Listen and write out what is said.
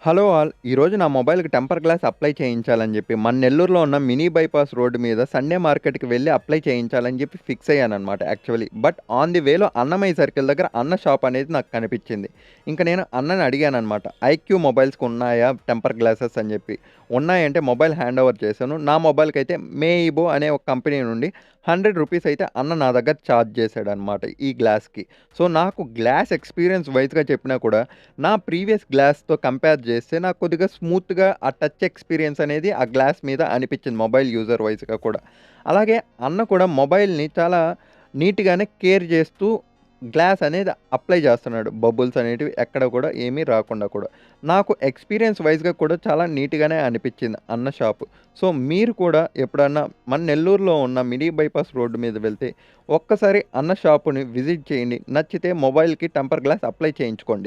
Hello all. ఈరోజు నా మొబైల్‌కి టెంపర్ గ్లాస్ అప్లై చేయించాలని జెప్పి, మన నెల్లూరులో ఉన్న మినీ బైపాస్ రోడ్ మీద సండే మార్కెట్‌కి వెళ్లి అప్లై చేయించాలని జెప్పి ఫిక్స్ అయ్యాననమాట యాక్చువల్లీ. బట్ ఆన్ ది వేలో అన్నమయ్య సర్కిల్ దగ్గర అన్న షాప్ అనేది నాకు కనిపిచ్చింది. ఇంక నేను అన్నని అడిగాననమాట. ఐక్యూ మొబైల్స్‌కి ఉన్నాయా టెంపర్ గ్లాసెస్ అని జెప్పి. ఉన్నాయంటే మొబైల్ హ్యాండ్ ఓవర్ చేశాను. నా మొబైల్‌కైతే మేయిబో అనే ఒక కంపెనీ నుండి రూ. 100 అయితే అన్న నా దగ్గర చార్జ్ చేశాడనమాట ఈ గ్లాస్‌కి. సో, నాకు గ్లాస్ ఎక్స్‌పీరియన్స్ వైస్‌గా చెప్పినా కూడా నా ప్రీవియస్ గ్లాస్‌తో కంపేర్ చేస్తే నాకు కొద్దిగా స్మూత్‌గా ఆ టచ్ ఎక్స్‌పీరియన్స్ అనేది ఆ గ్లాస్ మీద అనిపిచ్చింది మొబైల్ యూజర్ వైస్‌గా కూడా. అలాగే అన్న కూడా మొబైల్‌ని చాలా నీట్‌గానే కేర్ చేస్తూ గ్లాస్ అనేది అప్లై చేస్తున్నాడు. బబుల్స్ అనేటివి ఎక్కడ కూడా ఏమీ రాకుండా కూడా. నాకు ఎక్స్‌పీరియన్స్ వైస్‌గా కూడా చాలా నీట్‌గానే అనిపిచ్చింది అన్న షాపు. సో, మీరు కూడా ఎప్పుడన్నా మన నెల్లూరులో ఉన్న మినీ బైపాస్ రోడ్డు మీద వెళ్తే ఒక్కసారి అన్న షాపుని విజిట్ చేయండి. నచ్చితే మొబైల్‌కి టెంపర్ గ్లాస్ అప్లై చేయించుకోండి.